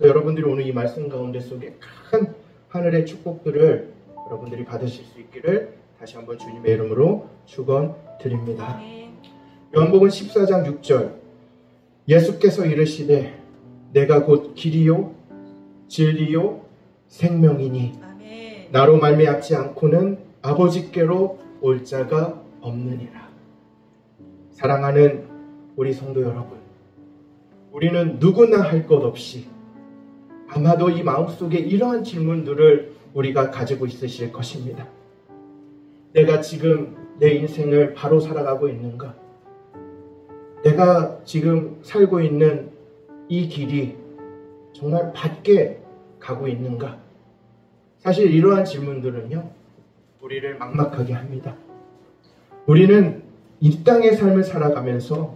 여러분들이 오늘 이 말씀 가운데 속에 큰 하늘의 축복들을 여러분들이 받으실 수 있기를 다시 한번 주님의 이름으로 축원드립니다. 요한복음 14장 6절 예수께서 이르시되 내가 곧 길이요 진리요 생명이니 나로 말미암지 않고는 아버지께로 올 자가 없느니라. 사랑하는 우리 성도 여러분, 우리는 누구나 할 것 없이 아마도 이 마음속에 이러한 질문들을 우리가 가지고 있으실 것입니다. 내가 지금 내 인생을 바로 살아가고 있는가? 내가 지금 살고 있는 이 길이 정말 밝게 가고 있는가? 사실 이러한 질문들은요, 우리를 막막하게 합니다. 우리는 이 땅의 삶을 살아가면서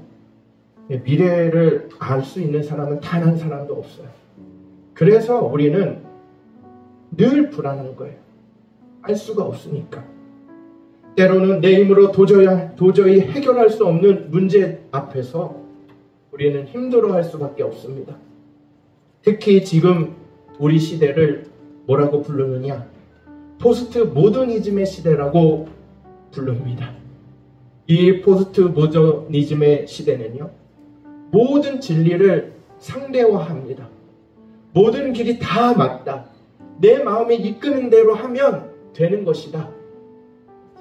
미래를 알 수 있는 사람은 단 한 사람도 없어요. 그래서 우리는 늘 불안한 거예요. 알 수가 없으니까. 때로는 내 힘으로 도저히 해결할 수 없는 문제 앞에서 우리는 힘들어할 수밖에 없습니다. 특히 지금 우리 시대를 뭐라고 부르느냐? 포스트 모더니즘의 시대라고 부릅니다. 이 포스트 모더니즘의 시대는요, 모든 진리를 상대화합니다. 모든 길이 다 맞다. 내 마음이 이끄는 대로 하면 되는 것이다.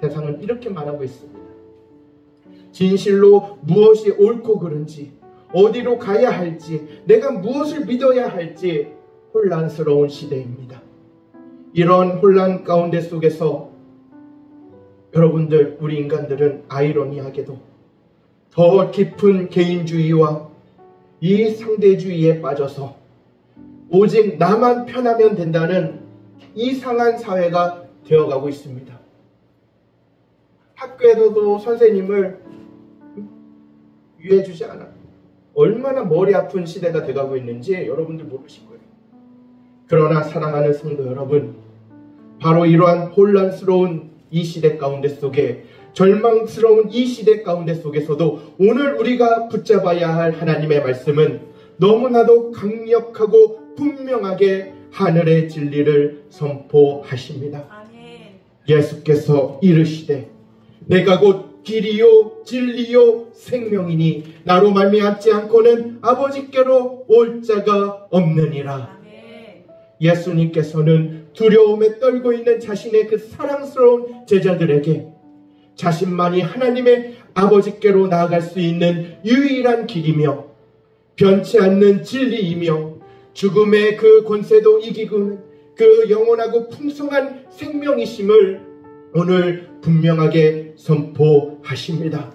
세상은 이렇게 말하고 있습니다. 진실로 무엇이 옳고 그른지, 어디로 가야 할지, 내가 무엇을 믿어야 할지 혼란스러운 시대입니다. 이런 혼란 가운데 속에서 여러분들, 우리 인간들은 아이러니하게도 더 깊은 개인주의와 이 상대주의에 빠져서 오직 나만 편하면 된다는 이상한 사회가 되어가고 있습니다. 학교에서도 선생님을 위해주지 않아. 얼마나 머리 아픈 시대가 돼가고 있는지 여러분들 모르실 거예요. 그러나 사랑하는 성도 여러분, 바로 이러한 혼란스러운 이 시대 가운데 속에, 절망스러운 이 시대 가운데 속에서도 오늘 우리가 붙잡아야 할 하나님의 말씀은 너무나도 강력하고 분명하게 하늘의 진리를 선포하십니다. 아멘. 예수께서 이르시되 내가 곧 길이요 진리요 생명이니 나로 말미암지 않고는 아버지께로 올 자가 없느니라. 아멘. 예수님께서는 두려움에 떨고 있는 자신의 그 사랑스러운 제자들에게 자신만이 하나님의 아버지께로 나아갈 수 있는 유일한 길이며 변치 않는 진리이며 죽음의 그 권세도 이기고 그 영원하고 풍성한 생명이심을 오늘 분명하게 선포하십니다.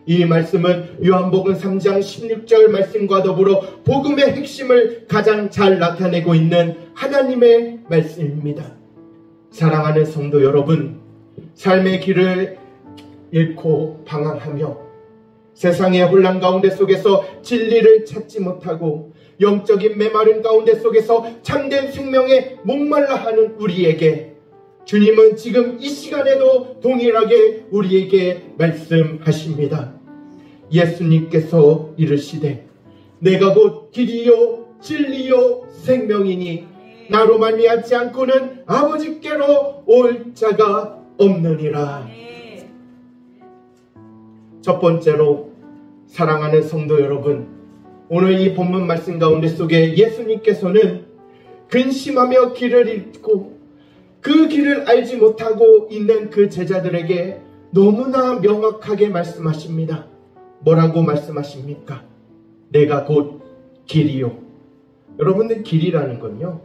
이 말씀은 요한복음 3장 16절 말씀과 더불어 복음의 핵심을 가장 잘 나타내고 있는 하나님의 말씀입니다. 사랑하는 성도 여러분, 삶의 길을 잃고 방황하며 세상의 혼란 가운데 속에서 진리를 찾지 못하고 영적인 메마른 가운데 속에서 참된 생명에 목말라 하는 우리에게 주님은 지금 이 시간에도 동일하게 우리에게 말씀하십니다. 예수님께서 이르시되 내가 곧 길이요 진리요 생명이니 나로 말미암지 않고는 아버지께로 올 자가 없느니라. 첫 번째로 사랑하는 성도 여러분, 오늘 이 본문 말씀 가운데 속에 예수님께서는 근심하며 길을 잃고 그 길을 알지 못하고 있는 그 제자들에게 너무나 명확하게 말씀하십니다. 뭐라고 말씀하십니까? 내가 곧 길이요. 여러분들, 길이라는 건요,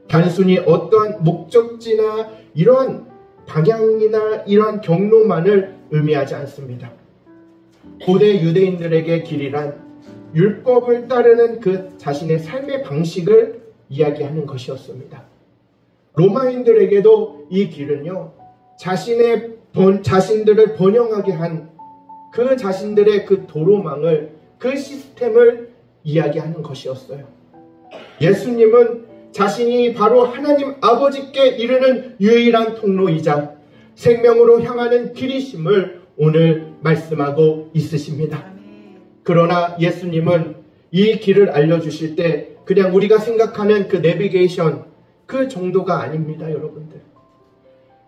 단순히 어떠한 목적지나 이러한 방향이나 이러한 경로만을 의미하지 않습니다. 고대 유대인들에게 길이란 율법을 따르는 그 자신의 삶의 방식을 이야기하는 것이었습니다. 로마인들에게도 이 길은요, 자신들을 번영하게 한 그 자신들의 그 도로망을, 그 시스템을 이야기하는 것이었어요. 예수님은 자신이 바로 하나님 아버지께 이르는 유일한 통로이자 생명으로 향하는 길이심을 오늘 말씀하고 있으십니다. 그러나 예수님은 이 길을 알려주실 때 그냥 우리가 생각하는 그 내비게이션 그 정도가 아닙니다, 여러분들.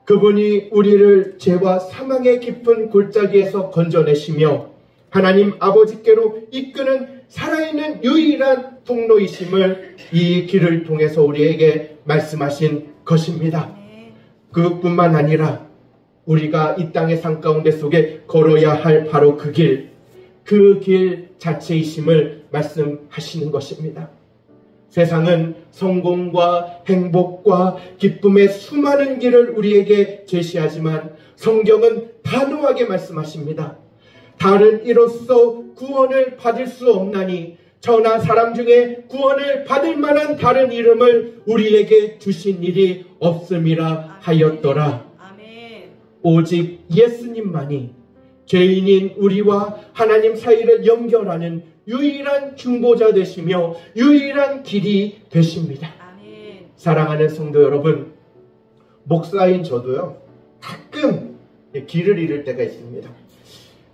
그분이 우리를 죄와 사망의 깊은 골짜기에서 건져내시며 하나님 아버지께로 이끄는 살아있는 유일한 통로이심을 이 길을 통해서 우리에게 말씀하신 것입니다. 그뿐만 아니라 우리가 이 땅의 산 가운데 속에 걸어야 할 바로 그 길 자체이심을 말씀하시는 것입니다. 세상은 성공과 행복과 기쁨의 수많은 길을 우리에게 제시하지만 성경은 단호하게 말씀하십니다. 다른 이로써 구원을 받을 수 없나니 저나 사람 중에 구원을 받을 만한 다른 이름을 우리에게 주신 일이 없음이라 하였더라. 오직 예수님만이 죄인인 우리와 하나님 사이를 연결하는 유일한 중보자 되시며 유일한 길이 되십니다. 사랑하는 성도 여러분, 목사인 저도요, 가끔 길을 잃을 때가 있습니다.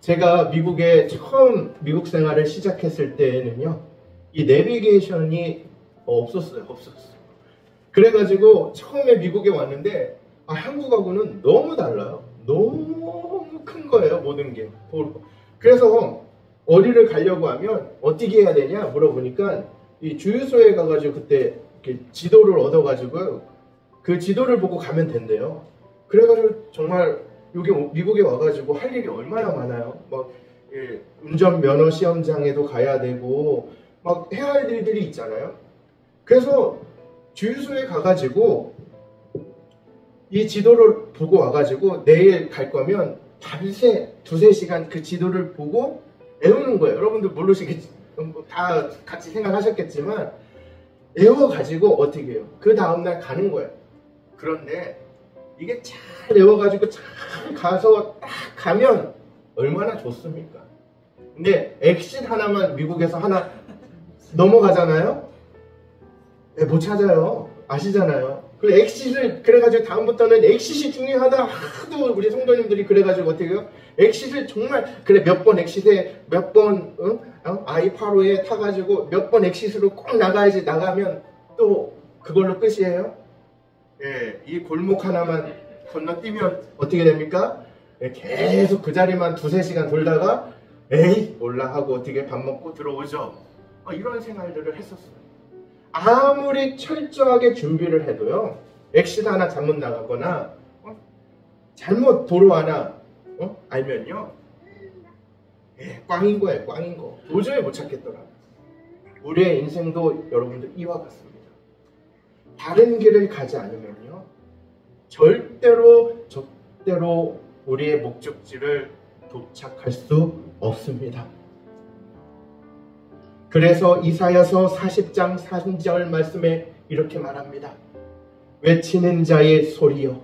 제가 미국에 처음 미국 생활을 시작했을 때는요, 이 내비게이션이 없었어요. 그래가지고 처음에 미국에 왔는데 한국하고는 너무 달라요. 너무 큰 거예요, 모든 게. 그래서 어디를 가려고 하면 어떻게 해야 되냐 물어보니까 이 주유소에 가가지고 그때 지도를 얻어가지고 그 지도를 보고 가면 된대요. 그래가지고 정말 여기 미국에 와가지고 할 일이 얼마나 많아요. 막 운전면허 시험장에도 가야 되고 막 해야 할 일들이 있잖아요. 그래서 주유소에 가가지고 이 지도를 보고 와가지고 내일 갈 거면 밤새 2-3시간 그 지도를 보고 외우는 거예요. 여러분들 모르시겠지, 다 같이 생각하셨겠지만 외워가지고 어떻게 해요? 그 다음날 가는 거예요. 그런데 이게 잘 외워가지고 잘 가서 딱 가면 얼마나 좋습니까? 근데 엑싯 하나만 미국에서 하나 넘어가잖아요? 네, 못 찾아요. 아시잖아요. 그 엑싯을 그래가지고 다음부터는 엑싯이 중요하다 하도 우리 성도님들이 그래가지고 어떻게 해요? 엑싯을 정말 그래 몇 번 엑싯에 몇 번 i8호에 타가지고 몇 번 엑싯으로 꼭 나가야지. 나가면 또 그걸로 끝이에요. 예, 이 골목 하나만 건너뛰면 어떻게 됩니까? 예, 계속 그 자리만 2-3시간 돌다가 에이 몰라 하고 어떻게 밥 먹고 들어오죠. 이런 생활들을 했었어요. 아무리 철저하게 준비를 해도요, 엑싯 하나 잘못 나가거나 잘못 도로 하나 알면요, 꽝인 거예요. 꽝인 거. 도저히 못 찾겠더라고요. 우리의 인생도 여러분들 이와 같습니다. 다른 길을 가지 않으면요, 절대로 우리의 목적지를 도착할 수 없습니다. 그래서 이사야서 40장 3절 말씀에 이렇게 말합니다. 외치는 자의 소리여,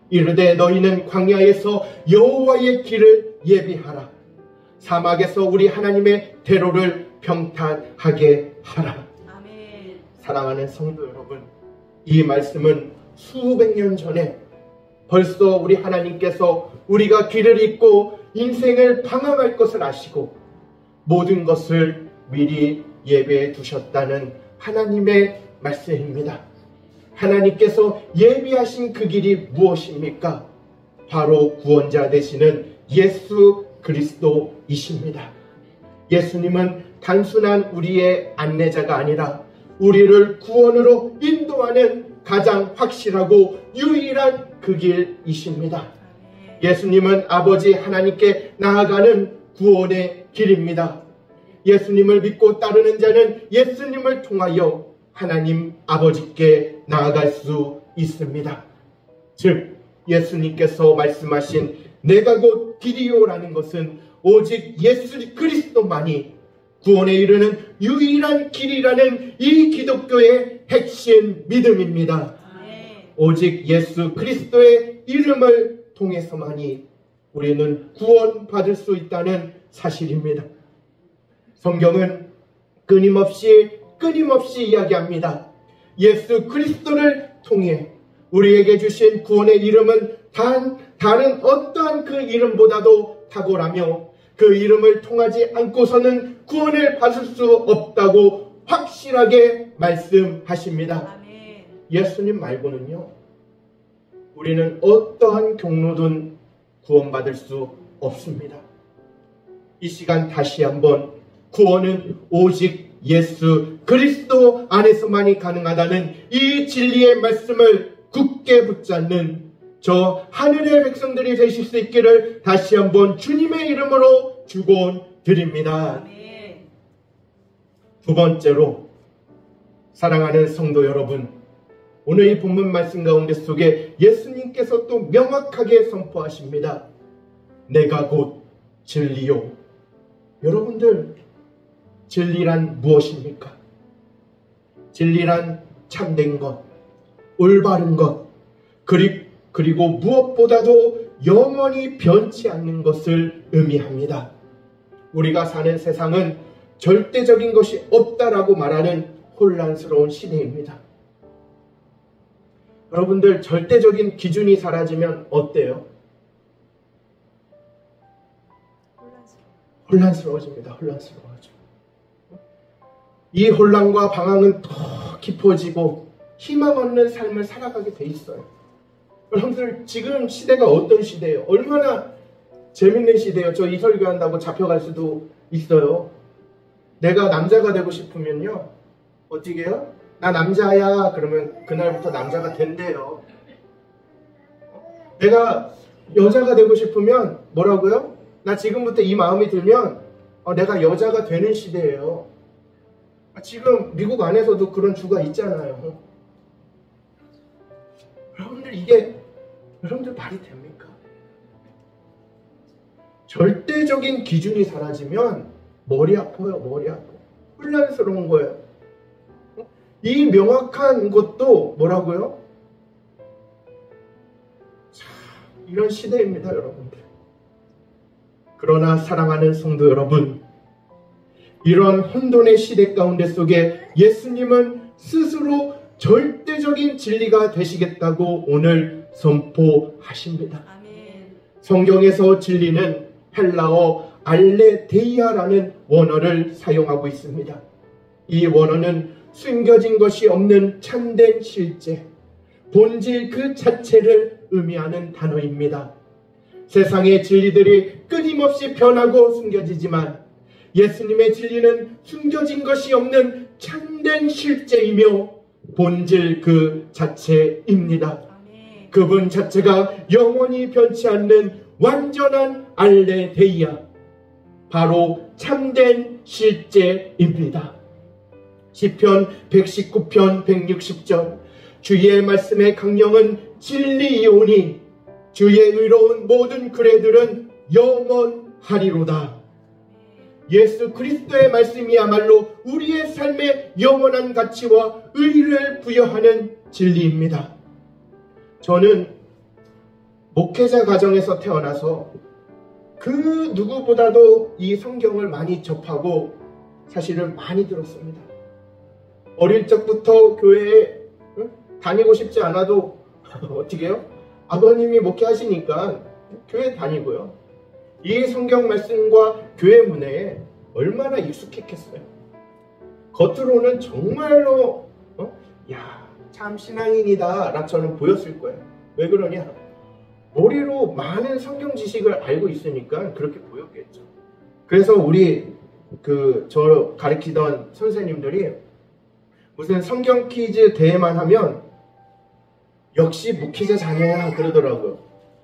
이르되 너희는 광야에서 여호와의 길을 예비하라. 사막에서 우리 하나님의 대로를 평탄하게 하라. 아멘. 사랑하는 성도 여러분, 이 말씀은 수백 년 전에 벌써 우리 하나님께서 우리가 길을 잇고 인생을 방황할 것을 아시고 모든 것을 미리 예배해 두셨다는 하나님의 말씀입니다. 하나님께서 예비하신 그 길이 무엇입니까? 바로 구원자 되시는 예수 그리스도이십니다. 예수님은 단순한 우리의 안내자가 아니라 우리를 구원으로 인도하는 가장 확실하고 유일한 그 길이십니다. 예수님은 아버지 하나님께 나아가는 구원의 길입니다. 예수님을 믿고 따르는 자는 예수님을 통하여 하나님 아버지께 나아갈 수 있습니다. 즉 예수님께서 말씀하신 내가 곧 길이요라는 것은 오직 예수 그리스도만이 구원에 이르는 유일한 길이라는 이 기독교의 핵심 믿음입니다. 오직 예수 그리스도의 이름을 통해서만이 우리는 구원받을 수 있다는 사실입니다. 성경은 끊임없이 이야기합니다. 예수 그리스도를 통해 우리에게 주신 구원의 이름은 다른 어떠한 그 이름보다도 탁월하며 그 이름을 통하지 않고서는 구원을 받을 수 없다고 확실하게 말씀하십니다. 아멘. 예수님 말고는요, 우리는 어떠한 경로든 구원받을 수 없습니다. 이 시간 다시 한번 구원은 오직 예수 그리스도 안에서만이 가능하다는 이 진리의 말씀을 굳게 붙잡는 저 하늘의 백성들이 되실 수 있기를 다시 한번 주님의 이름으로 축원드립니다. 아멘. 두 번째로, 사랑하는 성도 여러분, 오늘 이 본문 말씀 가운데 속에 예수님께서 또 명확하게 선포하십니다. 내가 곧 진리요. 여러분들, 진리란 무엇입니까? 진리란 참된 것, 올바른 것, 그리고 무엇보다도 영원히 변치 않는 것을 의미합니다. 우리가 사는 세상은 절대적인 것이 없다라고 말하는 혼란스러운 시대입니다. 여러분들, 절대적인 기준이 사라지면 어때요? 혼란스러워집니다. 혼란스러워져. 이 혼란과 방황은 더 깊어지고 희망 없는 삶을 살아가게 돼 있어요. 여러분들, 지금 시대가 어떤 시대예요? 얼마나 재밌는 시대예요. 저 이 설교한다고 잡혀갈 수도 있어요. 내가 남자가 되고 싶으면요, 어떻게 해요? 나 남자야. 그러면 그날부터 남자가 된대요. 내가 여자가 되고 싶으면 뭐라고요? 나 지금부터 이 마음이 들면 내가 여자가 되는 시대예요. 지금 미국 안에서도 그런 주가 있잖아요. 여러분들, 이게 여러분들 말이 됩니까? 절대적인 기준이 사라지면 머리 아파요. 머리 아파. 혼란스러운 거예요. 이 명확한 것도 뭐라고요? 자, 이런 시대입니다, 여러분들. 그러나 사랑하는 성도 여러분, 이런 혼돈의 시대 가운데 속에 예수님은 스스로 절대적인 진리가 되시겠다고 오늘 선포하십니다. 아멘. 성경에서 진리는 헬라어 알레데이아라는 원어를 사용하고 있습니다. 이 원어는 숨겨진 것이 없는 참된 실제, 본질 그 자체를 의미하는 단어입니다. 세상의 진리들이 끊임없이 변하고 숨겨지지만 예수님의 진리는 숨겨진 것이 없는 참된 실제이며 본질 그 자체입니다. 아멘. 그분 자체가 영원히 변치 않는 완전한 알레데이아, 바로 참된 실제입니다. 시편 119편 160절, 주의 말씀의 강령은 진리이오니 주의 의로운 모든 규례들은 영원하리로다. 예수 그리스도의 말씀이야말로 우리의 삶에 영원한 가치와 의의를 부여하는 진리입니다. 저는 목회자 가정에서 태어나서 그 누구보다도 이 성경을 많이 접하고 사실은 많이 들었습니다. 어릴 적부터 교회에 다니고 싶지 않아도 어떻게 해요? 아버님이 목회하시니까 교회 다니고요. 이 성경 말씀과 교회 문화에 얼마나 익숙했겠어요. 겉으로는 정말로 참 신앙인이다 라 저는 보였을 거예요. 왜 그러냐? 머리로 많은 성경 지식을 알고 있으니까 그렇게 보였겠죠. 그래서 우리 저 가르치던 선생님들이 무슨 성경 퀴즈 대회만 하면 역시 목회자 자녀야 그러더라고요.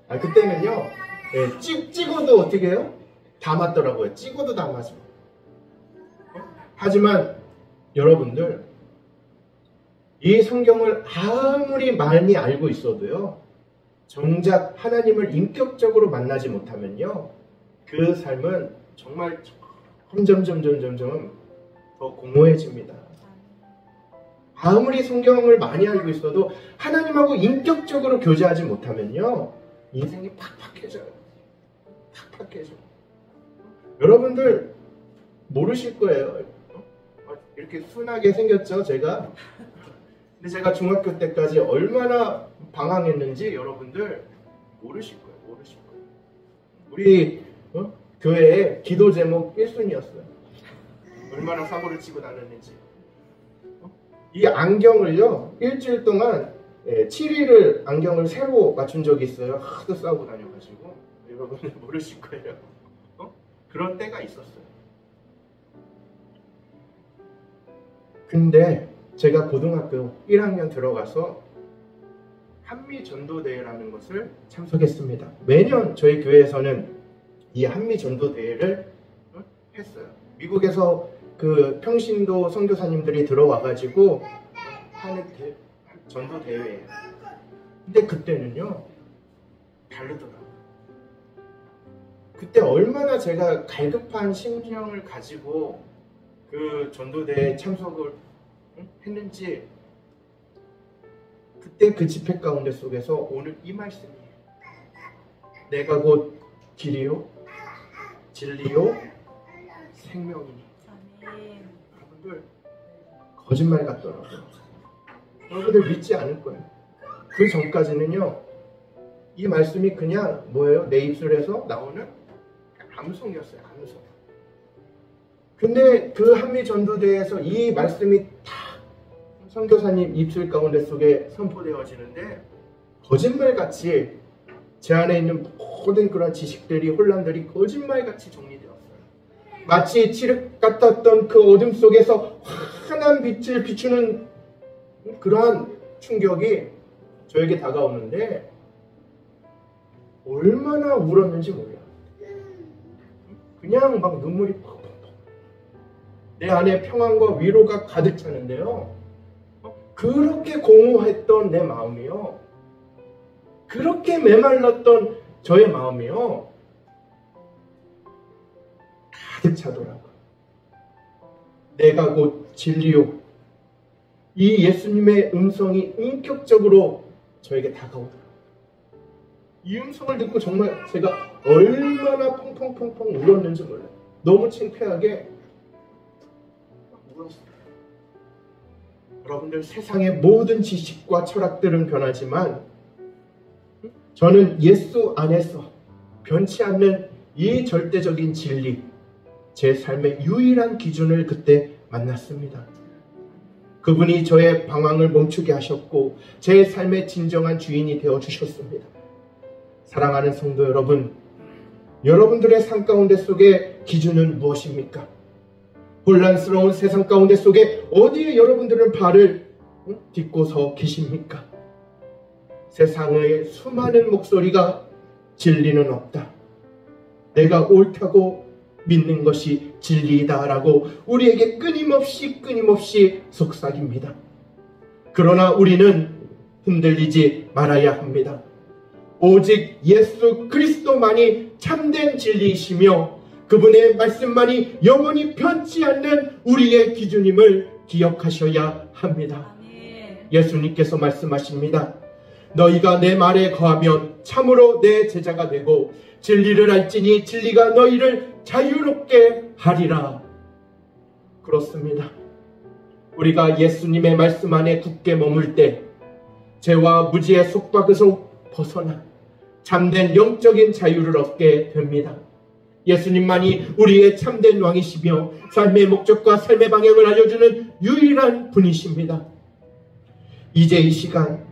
그때는요, 찍어도 어떻게 해요? 다 맞더라고요. 찍어도 다 맞아요. 하지만 여러분들, 이 성경을 아무리 많이 알고 있어도요, 정작 하나님을 인격적으로 만나지 못하면요, 그 삶은 정말 점점 더 공허해집니다. 아무리 성경을 많이 알고 있어도 하나님하고 인격적으로 교제하지 못하면요, 인생이 팍팍해져요. 팍팍해져. 여러분들 모르실 거예요. 이렇게 순하게 생겼죠, 제가. 근데 제가 중학교 때까지 얼마나 방황했는지 여러분들 모르실 거예요. 모르실 거예요. 우리 교회에 기도 제목 1순위였어요. 얼마나 사고를 치고 다녔는지. 이 안경을요, 일주일 동안 7일을 안경을 새로 맞춘 적이 있어요. 하도 싸우고 다녀가지고. 여러분은 모르실 거예요. 그런 때가 있었어요. 근데 제가 고등학교 1학년 들어가서 한미전도대회라는 것을 참석했습니다. 매년 저희 교회에서는 이 한미전도대회를 했어요. 미국에서 그 평신도 선교사님들이 들어와가지고 하는 전도대회예요. 근데 그때는요, 다르더라고요. 그때 얼마나 제가 갈급한 심정을 가지고 그 전도대회에 참석을 했는지, 그때 그 집회 가운데 속에서 오늘 이 말씀이에요. 내가 곧 길이요 진리요 생명이니. 여러분들 거짓말 같더라고요. 여러분들 믿지 않을 거예요. 그 전까지는요, 이 말씀이 그냥 뭐예요? 내 입술에서 나오는 암송이었어요. 암송. 근데 그 한미전도대회에서 이 말씀이 다 선교사님 입술 가운데 속에 선포되어지는데, 거짓말같이 제 안에 있는 모든 그런 지식들이, 혼란들이 거짓말같이 정리되었어요. 마치 칠흑 같았던 그 어둠 속에서 환한 빛을 비추는 그러한 충격이 저에게 다가오는데, 얼마나 울었는지 몰라요. 그냥 막 눈물이 퍽퍽퍽. 내 안에 평안과 위로가 가득 차는데요, 그렇게 공허했던 내 마음이요, 그렇게 메말랐던 저의 마음이요, 가득 차더라고요. 내가 곧 진리요. 이 예수님의 음성이 인격적으로 저에게 다가오더라고요. 이 음성을 듣고 정말 제가 얼마나 펑펑펑펑 울었는지 몰라요. 너무 창피하게 울었어요. 여러분들, 세상의 모든 지식과 철학들은 변하지만 저는 예수 안에서 변치 않는 이 절대적인 진리, 제 삶의 유일한 기준을 그때 만났습니다. 그분이 저의 방황을 멈추게 하셨고 제 삶의 진정한 주인이 되어주셨습니다. 사랑하는 성도 여러분, 여러분들의 삶 가운데 속에 기준은 무엇입니까? 혼란스러운 세상 가운데 속에 어디에 여러분들은 발을 딛고 서 계십니까? 세상의 수많은 목소리가 진리는 없다, 내가 옳다고 믿는 것이 진리이다 라고 우리에게 끊임없이 속삭입니다. 그러나 우리는 흔들리지 말아야 합니다. 오직 예수 그리스도만이 참된 진리이시며 그분의 말씀만이 영원히 변치 않는 우리의 기준임을 기억하셔야 합니다. 예수님께서 말씀하십니다. 너희가 내 말에 거하면 참으로 내 제자가 되고 진리를 알지니 진리가 너희를 자유롭게 하리라. 그렇습니다. 우리가 예수님의 말씀 안에 굳게 머물 때 죄와 무지의 속박에서 벗어나 참된 영적인 자유를 얻게 됩니다. 예수님만이 우리의 참된 왕이시며 삶의 목적과 삶의 방향을 알려주는 유일한 분이십니다. 이제 이 시간,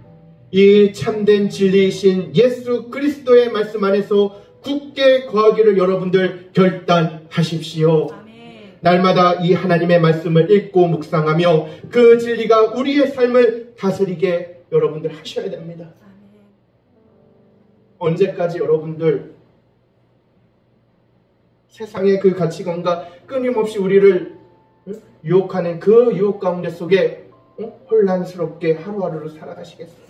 이 참된 진리이신 예수 그리스도의 말씀 안에서 굳게 거하기를 여러분들 결단하십시오. 아멘. 날마다 이 하나님의 말씀을 읽고 묵상하며 그 진리가 우리의 삶을 다스리게 여러분들 하셔야 됩니다. 아멘. 언제까지 여러분들 세상의 그 가치관과 끊임없이 우리를 유혹하는 그 유혹 가운데 속에 혼란스럽게 하루하루를 살아가시겠어요?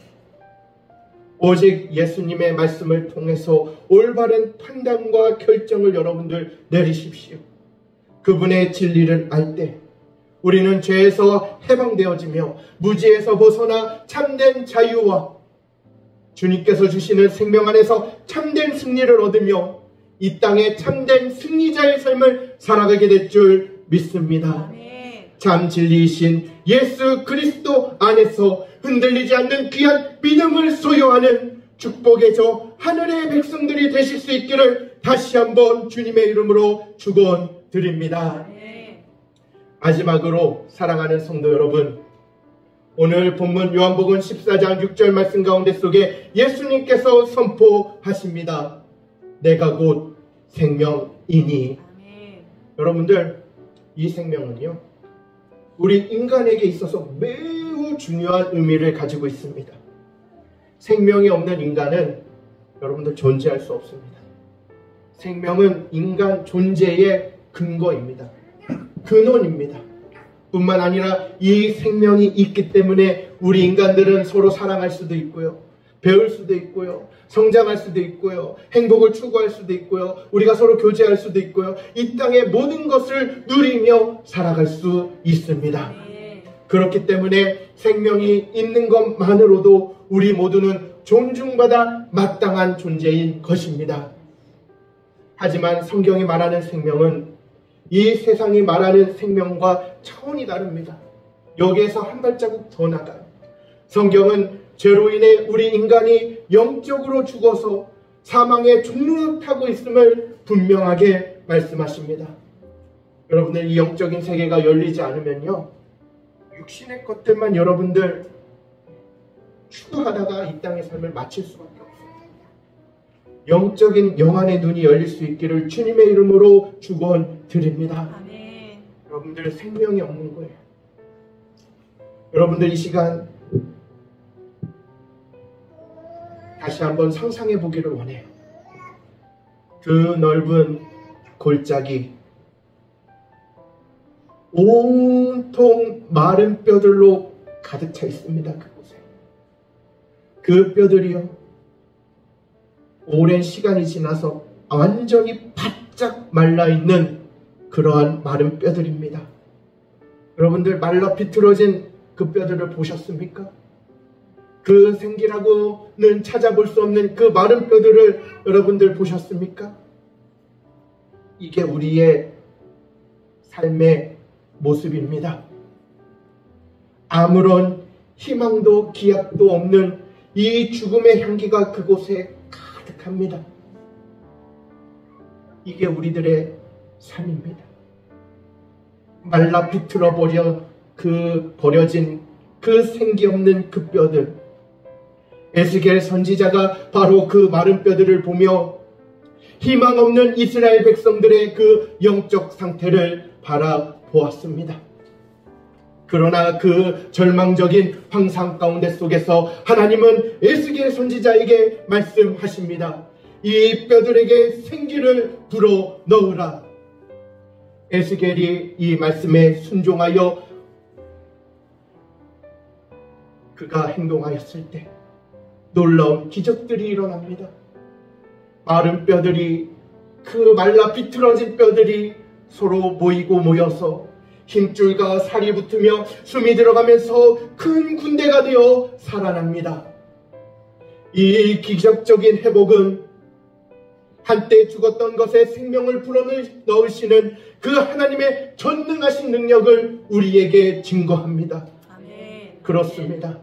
오직 예수님의 말씀을 통해서 올바른 판단과 결정을 여러분들 내리십시오. 그분의 진리를 알 때 우리는 죄에서 해방되어지며 무지에서 벗어나 참된 자유와 주님께서 주시는 생명 안에서 참된 승리를 얻으며 이 땅에 참된 승리자의 삶을 살아가게 될 줄 믿습니다. 참 진리이신 예수 그리스도 안에서 흔들리지 않는 귀한 믿음을 소유하는 축복의 저 하늘의 백성들이 되실 수 있기를 다시 한번 주님의 이름으로 축원드립니다. 마지막으로 사랑하는 성도 여러분, 오늘 본문 요한복음 14장 6절 말씀 가운데 속에 예수님께서 선포하십니다. 내가 곧 생명이니. 아멘. 여러분들, 이 생명은요, 우리 인간에게 있어서 매우 중요한 의미를 가지고 있습니다. 생명이 없는 인간은 여러분들 존재할 수 없습니다. 생명은 인간 존재의 근거입니다. 근원입니다. 뿐만 아니라 이 생명이 있기 때문에 우리 인간들은 서로 사랑할 수도 있고요, 배울 수도 있고요, 성장할 수도 있고요, 행복을 추구할 수도 있고요, 우리가 서로 교제할 수도 있고요, 이 땅의 모든 것을 누리며 살아갈 수 있습니다. 그렇기 때문에 생명이 있는 것만으로도 우리 모두는 존중받아 마땅한 존재인 것입니다. 하지만 성경이 말하는 생명은 이 세상이 말하는 생명과 차원이 다릅니다. 여기에서 한 발자국 더 나가요. 성경은 죄로 인해 우리 인간이 영적으로 죽어서 사망의 종로를 타고 있음을 분명하게 말씀하십니다. 여러분들, 이 영적인 세계가 열리지 않으면요, 육신의 것들만 여러분들 추구하다가 이 땅의 삶을 마칠 수밖에 없어요. 영적인 영안의 눈이 열릴 수 있기를 주님의 이름으로 축원드립니다. 아멘. 여러분들, 생명이 없는 거예요. 여러분들, 이 시간 다시 한번 상상해 보기를 원해요. 그 넓은 골짜기, 온통 마른 뼈들로 가득 차 있습니다. 그곳에. 그 뼈들이요, 오랜 시간이 지나서 완전히 바짝 말라있는 그러한 마른 뼈들입니다. 여러분들, 말라 비틀어진 그 뼈들을 보셨습니까? 그 생기라고는 찾아볼 수 없는 그 마른 뼈들을 여러분들 보셨습니까? 이게 우리의 삶의 모습입니다. 아무런 희망도 기약도 없는 이 죽음의 향기가 그곳에 가득합니다. 이게 우리들의 삶입니다. 말라 비틀어 버려진 그 생기 없는 그 뼈들. 에스겔 선지자가 바로 그 마른 뼈들을 보며 희망 없는 이스라엘 백성들의 그 영적 상태를 바라보았습니다. 그러나 그 절망적인 환상 가운데 속에서 하나님은 에스겔 선지자에게 말씀하십니다. 이 뼈들에게 생기를 불어 넣으라. 에스겔이 이 말씀에 순종하여 그가 행동하였을 때 놀라운 기적들이 일어납니다. 마른 뼈들이, 그 말라 비틀어진 뼈들이 서로 모이고 모여서 힘줄과 살이 붙으며 숨이 들어가면서 큰 군대가 되어 살아납니다. 이 기적적인 회복은 한때 죽었던 것에 생명을 불어넣으시는 그 하나님의 전능하신 능력을 우리에게 증거합니다. 아멘. 그렇습니다.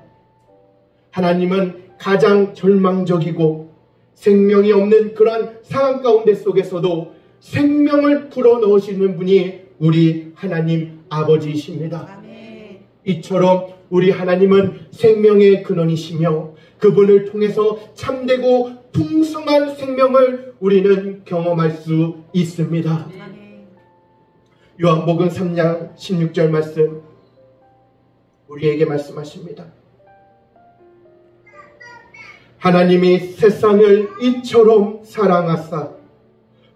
하나님은 가장 절망적이고 생명이 없는 그러한 상황 가운데 속에서도 생명을 불어넣으시는 분이 우리 하나님 아버지이십니다. 아멘. 이처럼 우리 하나님은 생명의 근원이시며 그분을 통해서 참되고 풍성한 생명을 우리는 경험할 수 있습니다. 아멘. 요한복음 3장 16절 말씀 우리에게 말씀하십니다. 하나님이 세상을 이처럼 사랑하사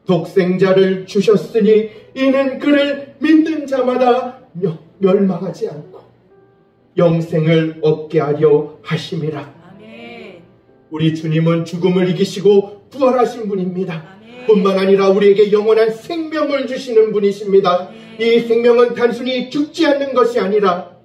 독생자를 주셨으니 이는 그를 믿는 자마다 멸망하지 않고 영생을 얻게 하려 하심이라. 아멘. 우리 주님은 죽음을 이기시고 부활하신 분입니다. 아멘. 뿐만 아니라 우리에게 영원한 생명을 주시는 분이십니다. 아멘. 이 생명은 단순히 죽지 않는 것이 아니라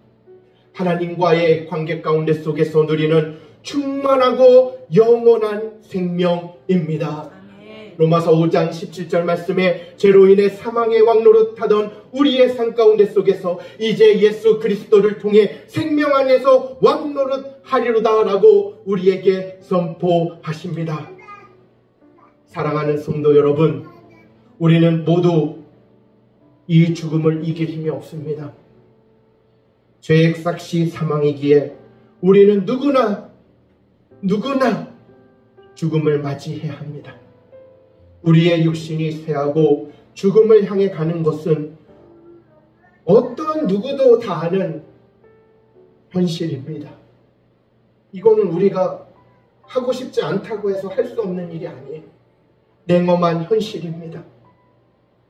하나님과의 관계 가운데 속에서 누리는 충만하고 영원한 생명입니다. 아멘. 로마서 5장 17절 말씀에 죄로 인해 사망의 왕노릇하던 우리의 삶 가운데 속에서 이제 예수 그리스도를 통해 생명 안에서 왕노릇하리로다 라고 우리에게 선포하십니다. 사랑하는 성도 여러분, 우리는 모두 이 죽음을 이길 힘이 없습니다. 죄액삭시 사망이기에 우리는 누구나 죽음을 맞이해야 합니다. 우리의 육신이 쇠하고 죽음을 향해 가는 것은 어떤 누구도 다 아는 현실입니다. 이거는 우리가 하고 싶지 않다고 해서 할 수 없는 일이 아니에요. 냉엄한 현실입니다.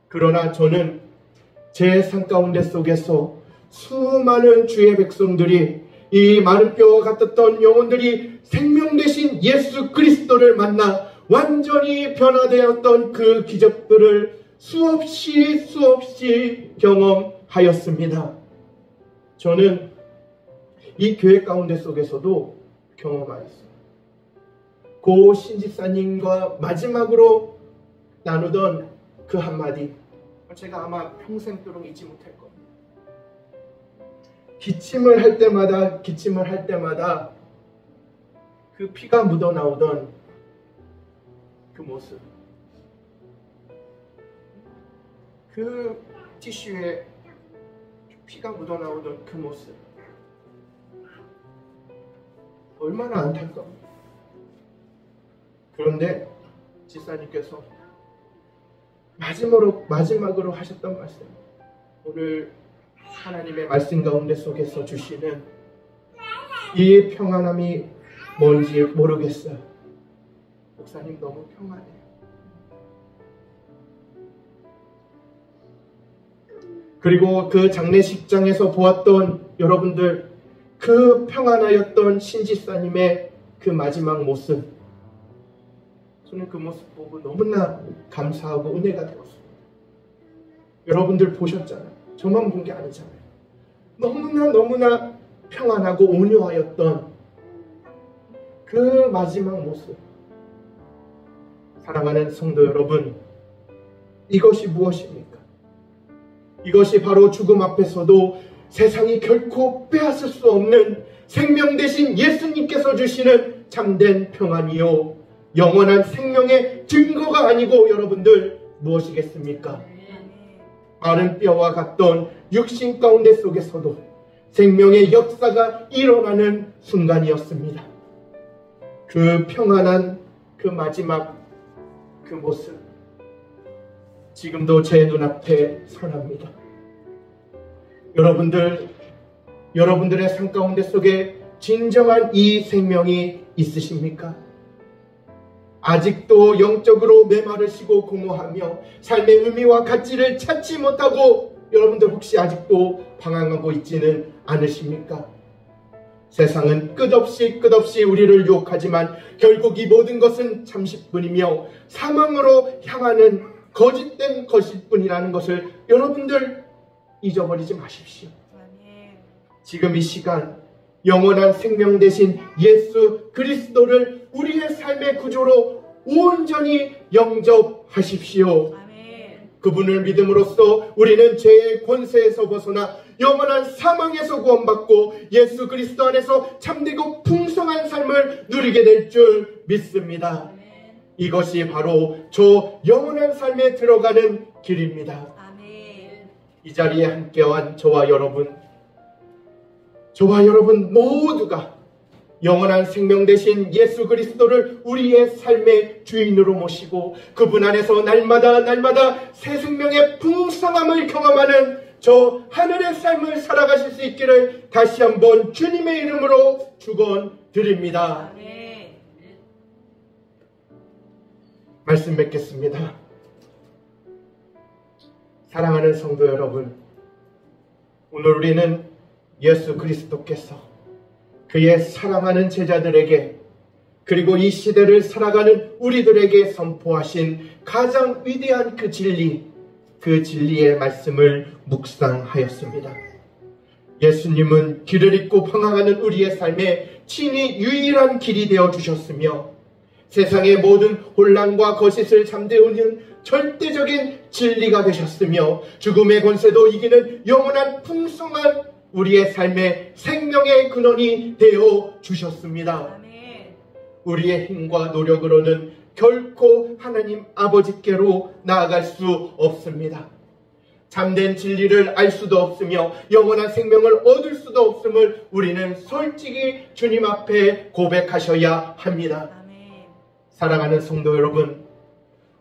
그러나 저는 제 삶 가운데 속에서 수많은 주의 백성들이, 이 마른 뼈와 같았던 영혼들이 생명 되신 예수 그리스도를 만나 완전히 변화되었던 그 기적들을 수없이 경험하였습니다. 저는 이 교회 가운데 속에서도 경험하였어요. 고 신집사님과 마지막으로 나누던 그 한마디, 제가 아마 평생도록 잊지 못할 겁니다. 기침을 할 때마다 그 피가 묻어나오던 그 모습, 그 티슈에 피가 묻어나오던 그 모습, 얼마나 안타까워요. 그런데 집사님께서 마지막으로 하셨던 말씀, 오늘 하나님의 말씀 가운데 속에서 주시는 이 평안함이 뭔지 모르겠어요. 목사님 너무 평안해요. 그리고 그 장례식장에서 보았던 여러분들, 그 평안하였던 신집사님의 그 마지막 모습, 저는 그 모습 보고 너무나 감사하고 은혜가 되었습니다. 여러분들 보셨잖아요. 저만 본 게 아니잖아요. 너무나 평안하고 온유하였던 그 마지막 모습. 사랑하는 성도 여러분, 이것이 무엇입니까? 이것이 바로 죽음 앞에서도 세상이 결코 빼앗을 수 없는 생명 대신 예수님께서 주시는 참된 평안이요, 영원한 생명의 증거가 아니고 여러분들 무엇이겠습니까? 마른 뼈와 같던 육신 가운데 속에서도 생명의 역사가 일어나는 순간이었습니다. 그 평안한 그 마지막 그 모습, 지금도 제 눈앞에 선합니다. 여러분들의 삶 가운데 속에 진정한 이 생명이 있으십니까? 아직도 영적으로 메마르시고 공허하며 삶의 의미와 가치를 찾지 못하고 여러분들 혹시 아직도 방황하고 있지는 않으십니까? 세상은 끝없이 우리를 유혹하지만 결국 이 모든 것은 잠시뿐이며 사망으로 향하는 거짓된 것일 뿐이라는 것을 여러분들 잊어버리지 마십시오. 지금 이 시간 영원한 생명 대신 예수 그리스도를 우리의 삶의 구조로 온전히 영접하십시오. 그분을 믿음으로써 우리는 죄의 권세에서 벗어나 영원한 사망에서 구원받고 예수 그리스도 안에서 참되고 풍성한 삶을 누리게 될 줄 믿습니다. 이것이 바로 저 영원한 삶에 들어가는 길입니다. 이 자리에 함께한 저와 여러분 모두가 영원한 생명 대신 예수 그리스도를 우리의 삶의 주인으로 모시고 그분 안에서 날마다 새 생명의 풍성함을 경험하는 저 하늘의 삶을 살아가실 수 있기를 다시 한번 주님의 이름으로 축원드립니다. 말씀 맺겠습니다. 사랑하는 성도 여러분, 오늘 우리는 예수 그리스도께서 그의 사랑하는 제자들에게 그리고 이 시대를 살아가는 우리들에게 선포하신 가장 위대한 그 진리의 말씀을 묵상하였습니다. 예수님은 길을 잃고 방황하는 우리의 삶에 친히 유일한 길이 되어 주셨으며 세상의 모든 혼란과 거짓을 잠재우는 절대적인 진리가 되셨으며 죽음의 권세도 이기는 영원한 풍성한 우리의 삶의 생명의 근원이 되어 주셨습니다. 우리의 힘과 노력으로는 결코 하나님 아버지께로 나아갈 수 없습니다. 참된 진리를 알 수도 없으며 영원한 생명을 얻을 수도 없음을 우리는 솔직히 주님 앞에 고백하셔야 합니다. 아멘. 사랑하는 성도 여러분,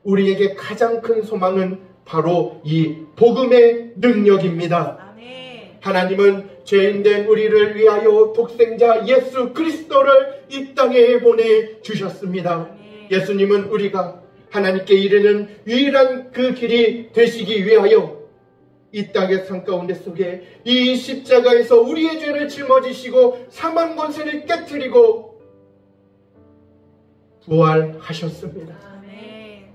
우리에게 가장 큰 소망은 바로 이 복음의 능력입니다. 아멘. 하나님은 죄인된 우리를 위하여 독생자 예수 그리스도를 이 땅에 보내주셨습니다. 아멘. 예수님은 우리가 하나님께 이르는 유일한 그 길이 되시기 위하여 이 땅의 삶 가운데 속에 이 십자가에서 우리의 죄를 짊어지시고 사망 권세를 깨뜨리고 부활하셨습니다. 아멘.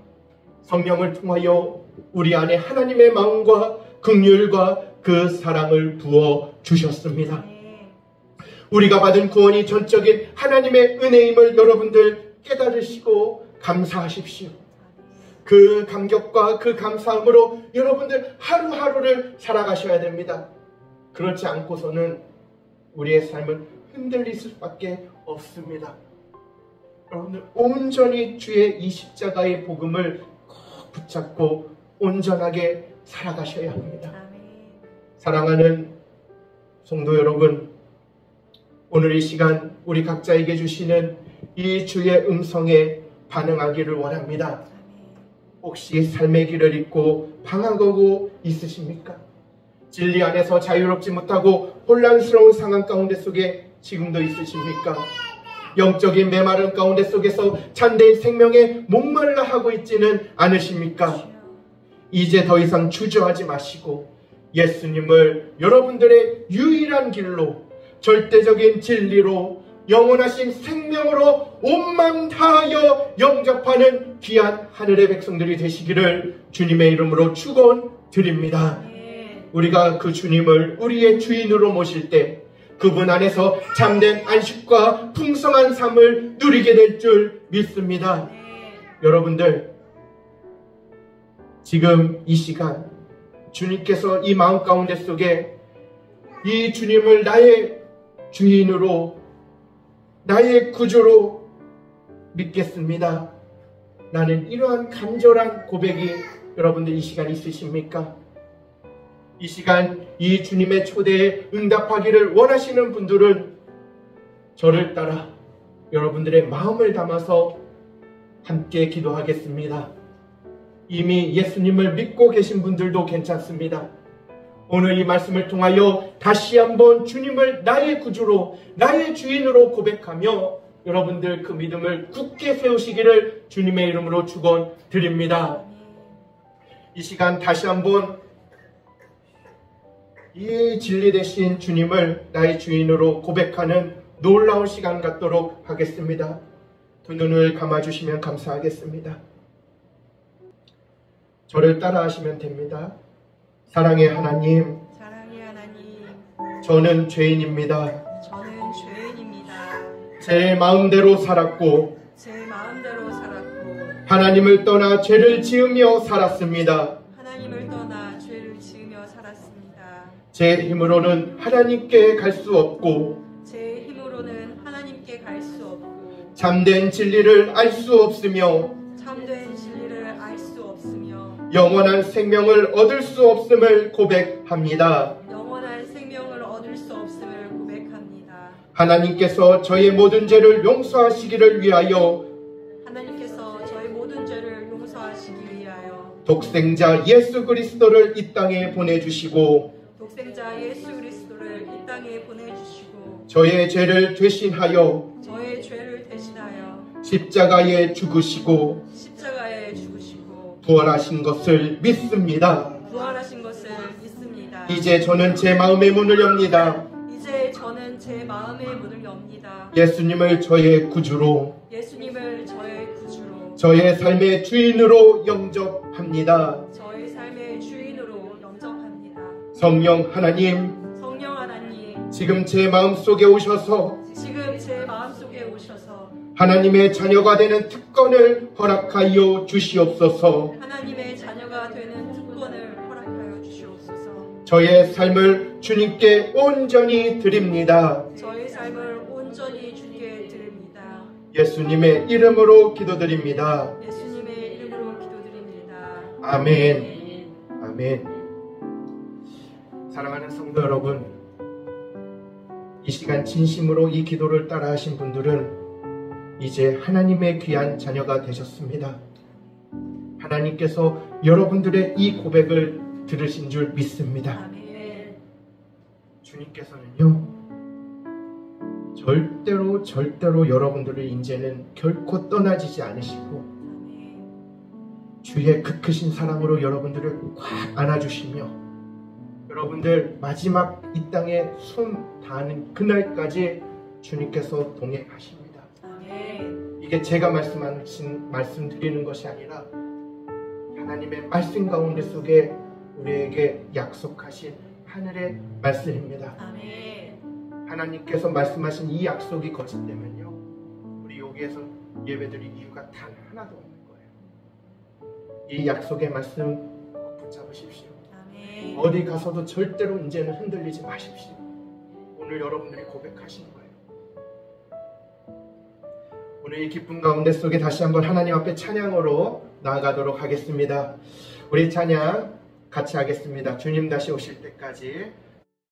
성령을 통하여 우리 안에 하나님의 마음과 긍휼과 그 사랑을 부어 주셨습니다. 아멘. 우리가 받은 구원이 전적인 하나님의 은혜임을 여러분들 깨달으시고 감사하십시오. 그 감격과 그 감사함으로 여러분들 하루하루를 살아가셔야 됩니다. 그렇지 않고서는 우리의 삶은 흔들릴 수밖에 없습니다. 여러분들 온전히 주의 이 십자가의 복음을 꼭 붙잡고 온전하게 살아가셔야 합니다. 아멘. 사랑하는 성도 여러분, 오늘 이 시간 우리 각자에게 주시는 이 주의 음성에 반응하기를 원합니다. 혹시 삶의 길을 잃고 방황하고 있으십니까? 진리 안에서 자유롭지 못하고 혼란스러운 상황 가운데 속에 지금도 있으십니까? 영적인 메마른 가운데 속에서 참된 생명에 목말라 하고 있지는 않으십니까? 이제 더 이상 주저하지 마시고 예수님을 여러분들의 유일한 길로, 절대적인 진리로, 영원하신 생명으로 온 마음 다하여 영접하는 귀한 하늘의 백성들이 되시기를 주님의 이름으로 축원드립니다. 우리가 그 주님을 우리의 주인으로 모실 때 그분 안에서 참된 안식과 풍성한 삶을 누리게 될 줄 믿습니다. 여러분들, 지금 이 시간 주님께서 이 마음 가운데 속에 이 주님을 나의 주인으로, 나의 구주로 믿겠습니다. 나는 이러한 간절한 고백이 여러분들 이 시간 있으십니까? 이 시간 이 주님의 초대에 응답하기를 원하시는 분들은 저를 따라 여러분들의 마음을 담아서 함께 기도하겠습니다. 이미 예수님을 믿고 계신 분들도 괜찮습니다. 오늘 이 말씀을 통하여 다시 한번 주님을 나의 구주로, 나의 주인으로 고백하며 여러분들 그 믿음을 굳게 세우시기를 주님의 이름으로 축원드립니다. 이 시간 다시 한번 이 진리 되신 주님을 나의 주인으로 고백하는 놀라운 시간 갖도록 하겠습니다. 두 눈을 감아주시면 감사하겠습니다. 저를 따라 하시면 됩니다. 사랑의 하나님, 저는 죄인입니다. 저는 죄인입니다. 제 마음대로 살았고 제 마음대로 살았고 하나님을 떠나 죄를 지으며 살았습니다. 하나님을 떠나 죄를 지으며 살았습니다. 제 힘으로는 하나님께 갈 수 없고 제 힘으로는 하나님께 갈 수 없고 참된 진리를 알 수 없으며 참된 진리를 알 수 없으며 영원한 생명을 얻을 수 없음을 고백합니다. 영원한 생명을 얻을 수 없음을 고백합니다. 하나님께서 저의 모든 죄를 용서하시기를 위하여 하나님께서 저의 모든 죄를 용서하시기 위하여 독생자 예수 그리스도를 이 땅에 보내주시고 독생자 예수 그리스도를 이 땅에 보내주시고 저의 죄를 대신하여 저의 죄를 대신하여 십자가에 죽으시고 십자가에 죽으시고 부활하신 것을 믿습니다. 부활하신 것을 믿습니다. 이제 저는 제 마음의 문을 엽니다. 이제 저는 제 마음의 문을 엽니다. 예수님을 저의 구주로, 예수님을 저의 구주로, 저의 삶의 주인으로 영접합니다. 저의 삶의 주인으로 영접합니다. 성령 하나님, 성령 하나님, 지금 제 마음속에 오셔서 지금 제 마음속에 오셔서 하나님의 자녀가 되는 특권을 허락하여 주시옵소서. 하나님의 자녀가 되는 특권을 허락하여 주시옵소서. 저의 삶을 주님께 온전히 드립니다. 저의 삶을 온전히 주께 드립니다. 예수님의 이름으로 기도드립니다. 예수님의 이름으로 기도드립니다. 아멘. 아멘. 사랑하는 성도 여러분, 이 시간 진심으로 이 기도를 따라하신 분들은 이제 하나님의 귀한 자녀가 되셨습니다. 하나님께서 여러분들의 이 고백을 들으신 줄 믿습니다. 아멘. 주님께서는요, 절대로 여러분들을 이제는 결코 떠나지지 않으시고 아멘. 주의 그 크신 사랑으로 여러분들을 꽉 안아주시며 여러분들 마지막 이 땅에 숨 닿는 그날까지 주님께서 동행하십니다. 아멘. 이게 제가 말씀드리는 것이 아니라 하나님의 말씀 가운데 속에 우리에게 약속하신 하늘의 말씀입니다. 아멘. 하나님께서 말씀하신 이 약속이 거짓되면요, 우리 여기에서 예배드릴 이유가 단 하나도 없는 거예요. 이 약속의 말씀 꼭 붙잡으십시오. 아멘. 어디 가서도 절대로 이제는 흔들리지 마십시오. 오늘 여러분들이 고백하신 거예요. 오늘 이 기쁨 가운데 속에 다시 한번 하나님 앞에 찬양으로 나아가도록 하겠습니다. 우리 찬양 같이 하겠습니다. 주님 다시 오실 때까지.